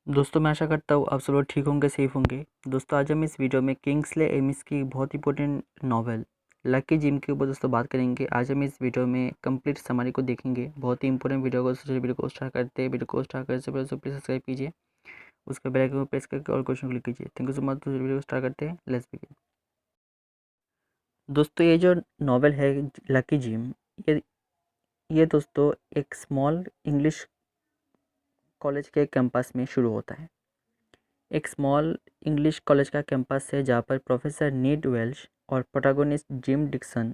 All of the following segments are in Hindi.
दोस्तों मैं आशा करता हूँ आप सब लोग ठीक होंगे, सेफ होंगे। दोस्तों आज हम इस वीडियो में किंग्सले एमिस की बहुत इंपॉर्टेंट नॉवेल लकी जिम के ऊपर दोस्तों बात करेंगे। आज हम इस वीडियो में कंप्लीट समरी को देखेंगे। बहुत ही इंपॉर्टेंट वीडियो को वीडियो को स्टार्ट करते हैं। वीडियो को स्टार्ट करने से पहले प्लीज सब्सक्राइब कीजिए, उसके बेल आइकन को प्रेस करके और क्वेश्चन क्लिक कीजिए। Thank you so much. Video को स्टार्ट करते हैं, लेट्स बिगिन। दोस्तों ये जो नॉवेल है लकी जिम, ये ये दोस्तों एक स्मॉल इंग्लिश कॉलेज के कैंपस में शुरू होता है। एक स्मॉल इंग्लिश कॉलेज का कैंपस है जहाँ पर प्रोफेसर नीड वेल्श और प्रोटैगनिस्ट जिम डिक्सन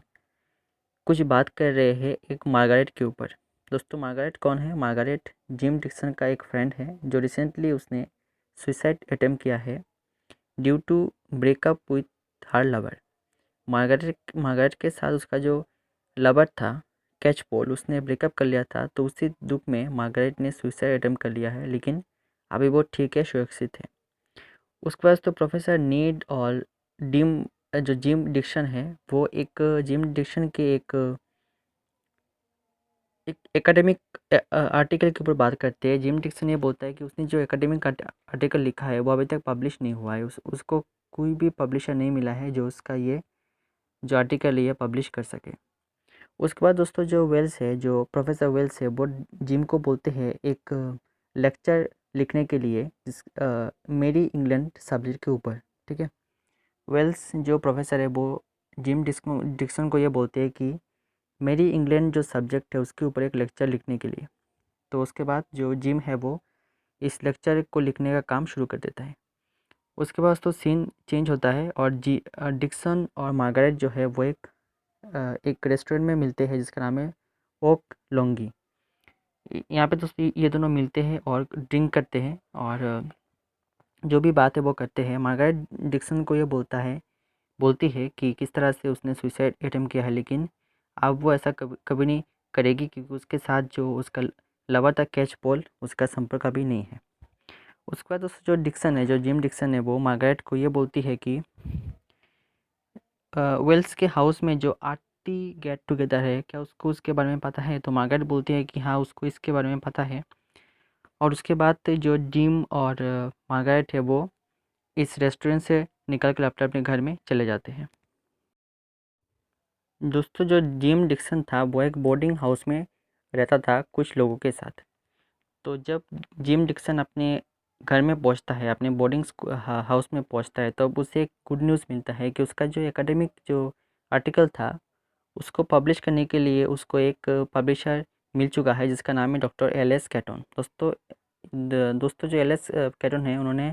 कुछ बात कर रहे हैं एक मार्गारेट के ऊपर। दोस्तों मार्गारेट कौन है? मार्गारेट जिम डिक्सन का एक फ्रेंड है जो रिसेंटली उसने सुसाइड अटेम्प्ट किया है due to breakup with her lover. Margaret के साथ उसका जो लवर था कैच पॉल, उसने ब्रेकअप कर लिया था। तो उसी दुख में मार्गारेट ने सुसाइड अटेम्प्ट कर लिया है, लेकिन अभी वो ठीक है, सुरक्षित है। उसके बाद तो प्रोफेसर नीड और डिम जो जिम डिक्शन है वो एक जिम डिक्शन के एक एक एकेडमिक आर्टिकल के ऊपर बात करते हैं। जिम डिक्सन ये बोलता है कि उसने जो एकेडमिक आर्टिकल लिखा है वो अभी तक पब्लिश नहीं हुआ है। उसको कोई भी पब्लिशर नहीं मिला है जो उसका ये जो आर्टिकल है ये पब्लिश कर सके। उसके बाद दोस्तों जो वेल्स है, जो प्रोफेसर वेल्स है, वो जिम को बोलते हैं एक लेक्चर लिखने के लिए मेरी इंग्लैंड सब्जेक्ट के ऊपर। ठीक है, वेल्स जो प्रोफेसर है वो डिक्सन को ये बोलते हैं कि मेरी इंग्लैंड जो सब्जेक्ट है उसके ऊपर एक लेक्चर लिखने के लिए। तो उसके बाद जो जिम है वो इस लेक्चर को लिखने का काम शुरू कर देता है। उसके बाद तो सीन चेंज होता है और डिक्सन और मार्गारेट जो है वो एक रेस्टोरेंट में मिलते हैं जिसका नाम है ओक लोंगी। यहाँ पे दोस्तों ये दोनों मिलते हैं और ड्रिंक करते हैं और जो भी बात है वो करते हैं। मार्गारेट डिक्सन को ये बोलती है कि किस तरह से उसने सुसाइड अटेम्प्ट किया है, लेकिन अब वो ऐसा कभी कभी नहीं करेगी क्योंकि उसके साथ जो उसका लवर था कैच पॉल, उसका संपर्क अभी नहीं है। उसके बाद दोस्तों जो डिक्सन है, जो जिम डिक्सन है, वो मार्गारेट को ये बोलती है कि वेल्स के हाउस में जो आर्टी गेट टुगेदर है, क्या उसको उसके बारे में पता है? तो मार्गारेट बोलती है कि हाँ उसको इसके बारे में पता है। और उसके बाद जो जिम और मार्गारेट है वो इस रेस्टोरेंट से निकल कर अपने अपने घर में चले जाते हैं। दोस्तों जो जिम डिक्सन था वो एक बोर्डिंग हाउस में रहता था कुछ लोगों के साथ। तो जब जिम डिक्सन अपने घर में पहुंचता है, अपने बोर्डिंग हाउस में पहुंचता है, तब उसे एक गुड न्यूज़ मिलता है कि उसका जो एकेडमिक जो आर्टिकल था उसको पब्लिश करने के लिए उसको एक पब्लिशर मिल चुका है जिसका नाम है डॉक्टर एल एस कैटन। दोस्तों जो एल एस कैटन है, उन्होंने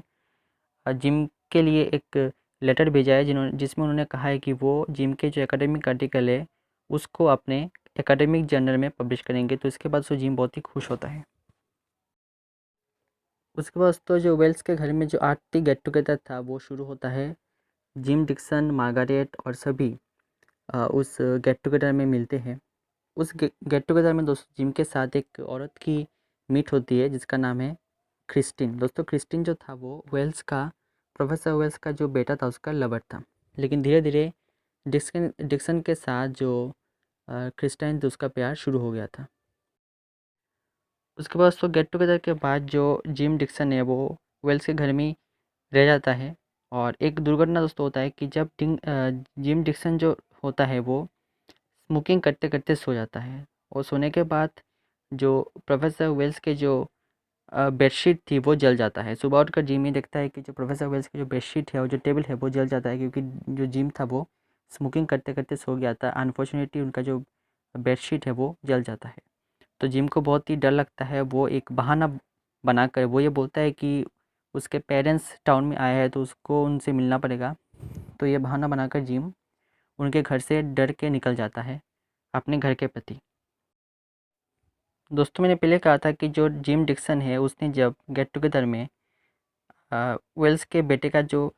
जिम के लिए एक लेटर भेजा है जिसमें उन्होंने कहा है कि वो जिम के जो एकेडमिक आर्टिकल है उसको अपने एकेडमिक जर्नल में पब्लिश करेंगे। तो इसके बाद जिम बहुत ही खुश होता है। उसके बाद तो जो वेल्स के घर में जो आर्टी गेट टुगेदर था वो शुरू होता है। जिम डिक्सन, मार्गारेट और सभी उस गेट टुगेदर में मिलते हैं। उस गेट टुगेदर में दोस्तों जिम के साथ एक औरत की मीट होती है जिसका नाम है क्रिस्टिन। दोस्तों क्रिस्टिन जो था वो प्रोफेसर वेल्स का जो बेटा था उसका लवर था। लेकिन धीरे धीरे डिक्सन के साथ जो क्रिस्टाइन थी उसका प्यार शुरू हो गया था। उसके बाद तो गेट टुगेदर के बाद जो जिम डिक्सन है वो वेल्स के घर में ही रह जाता है। और एक दुर्घटना दोस्तों होता है कि जब जिम डिक्सन जो होता है वो स्मोकिंग करते करते सो जाता है। और सोने के बाद जो प्रोफेसर वेल्स के जो बेडशीट थी वो जल जाता है। सुबह उठकर जिम ये देखता है कि जो प्रोफेसर वेल्स की जो बेडशीट है और जो टेबल है वो जल जाता है क्योंकि जो जिम था वो स्मोकिंग करते करते सो गया था। अनफॉर्चुनेटली उनका जो बेडशीट है वो जल जाता है। तो जिम को बहुत ही डर लगता है। वो एक बहाना बनाकर वो ये बोलता है कि उसके पेरेंट्स टाउन में आए हैं तो उसको उनसे मिलना पड़ेगा। तो ये बहाना बनाकर जिम उनके घर से डर के निकल जाता है अपने घर के प्रति। दोस्तों मैंने पहले कहा था कि जो जिम डिक्सन है उसने जब गेट टुगेदर में वेल्स के बेटे का जो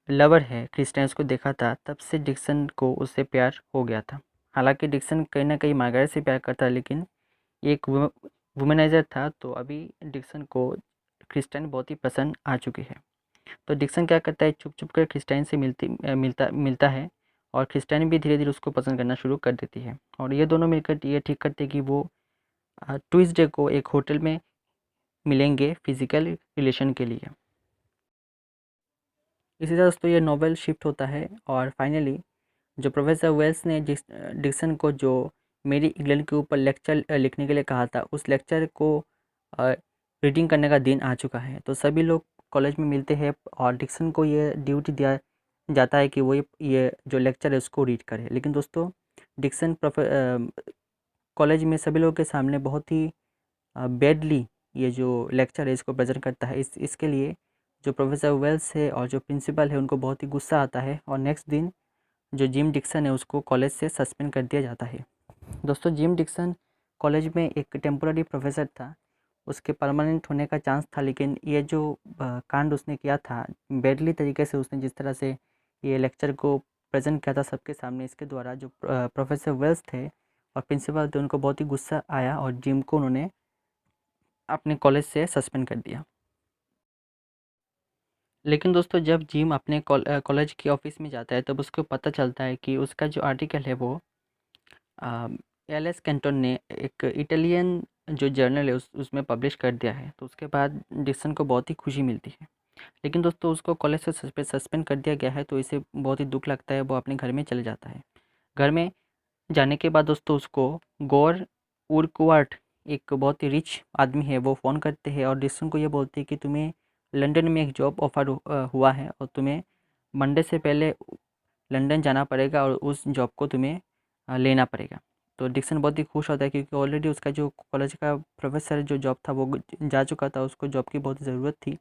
लवर है क्रिस्टियन उसको देखा था, तब से डिक्सन को उससे प्यार हो गया था। हालांकि डिक्सन कहीं ना कहीं मार्गारेट से प्यार करता, लेकिन ये एक वुमेनाइजर था। तो अभी डिक्सन को क्रिस्टियन बहुत ही पसंद आ चुकी है। तो डिक्सन क्या करता है, चुप चुप कर क्रिस्टियन से मिलता है और क्रिस्टियन भी धीरे धीरे उसको पसंद करना शुरू कर देती है। और ये दोनों मिलकर ये ठीक करते हैं कि वो ट्यूसडे को एक होटल में मिलेंगे फिज़िकल रिलेशन के लिए। इसी तरह दोस्तों ये नॉवेल शिफ्ट होता है और फाइनली जो प्रोफेसर वेल्स ने डिक्सन को जो मेरी इंग्लैंड के ऊपर लेक्चर लिखने के लिए कहा था, उस लेक्चर को रीडिंग करने का दिन आ चुका है। तो सभी लोग कॉलेज में मिलते हैं और डिक्सन को ये ड्यूटी दिया जाता है कि वो ये जो लेक्चर है उसको रीड करे। लेकिन दोस्तों डिक्सन कॉलेज में सभी लोगों के सामने बहुत ही बैडली ये जो लेक्चर है इसको प्रेजेंट करता है। इसके लिए जो प्रोफेसर वेल्स है और जो प्रिंसिपल है उनको बहुत ही गुस्सा आता है और नेक्स्ट दिन जो जिम डिक्सन है उसको कॉलेज से सस्पेंड कर दिया जाता है। दोस्तों जिम डिक्सन कॉलेज में एक टेम्पोररी प्रोफेसर था, उसके परमानेंट होने का चांस था, लेकिन ये जो कांड उसने किया था बैडली तरीके से, उसने जिस तरह से ये लेक्चर को प्रेजेंट किया था सबके सामने, इसके द्वारा जो प्रोफेसर वेल्स थे और प्रिंसिपल थे उनको बहुत ही गुस्सा आया और जिम को उन्होंने अपने कॉलेज से सस्पेंड कर दिया। लेकिन दोस्तों जब जिम अपने कॉलेज के ऑफिस में जाता है तब उसको पता चलता है कि उसका जो आर्टिकल है वो एल.एस. कैंटोन ने एक इटालियन जो जर्नल है उसमें पब्लिश कर दिया है। तो उसके बाद डिक्सन को बहुत ही खुशी मिलती है। लेकिन दोस्तों उसको कॉलेज से सस्पेंड कर दिया गया है तो इसे बहुत ही दुख लगता है, वो अपने घर में चले जाता है। घर में जाने के बाद दोस्तों उसको गौर उरकुआर्ट एक बहुत ही रिच आदमी है वो फ़ोन करते हैं और डिक्सन को ये बोलते हैं कि तुम्हें लंदन में एक जॉब ऑफ़र हुआ है और तुम्हें मंडे से पहले लंदन जाना पड़ेगा और उस जॉब को तुम्हें लेना पड़ेगा। तो डिक्सन बहुत ही खुश होता है क्योंकि ऑलरेडी उसका जो कॉलेज का प्रोफेसर जो जॉब था वो जा चुका था, उसको जॉब की बहुत ज़रूरत थी।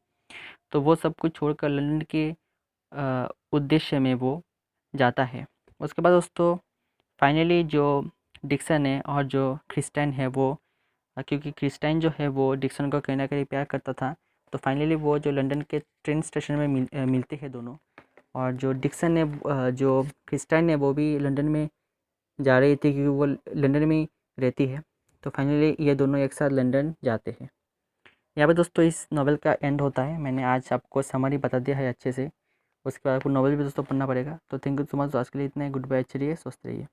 तो वो सब कुछ छोड़कर लंदन के उद्देश्य में वो जाता है। उसके बाद दोस्तों फाइनली जो डिक्सन है और जो क्रिस्टाइन है वो क्योंकि क्रिस्टाइन जो है वो डिक्सन को कहीं ना कहीं प्यार करता था, तो फाइनली वो जो लंदन के ट्रेन स्टेशन में मिलते हैं दोनों। और जो डिक्सन है जो क्रिस्टाइन है वो भी लंदन में जा रही थी क्योंकि वो लंदन में ही रहती है। तो फाइनली ये दोनों एक साथ लंदन जाते हैं। यहाँ पे दोस्तों इस नॉवेल का एंड होता है। मैंने आज आपको समरी बता दिया है अच्छे से, उसके बाद आपको नॉवेल भी दोस्तों पढ़ना पड़ेगा। तो थैंक यू सो मच, आज के लिए इतना ही। गुड बाय, अच्छे रहिए, स्वस्थ रहिए।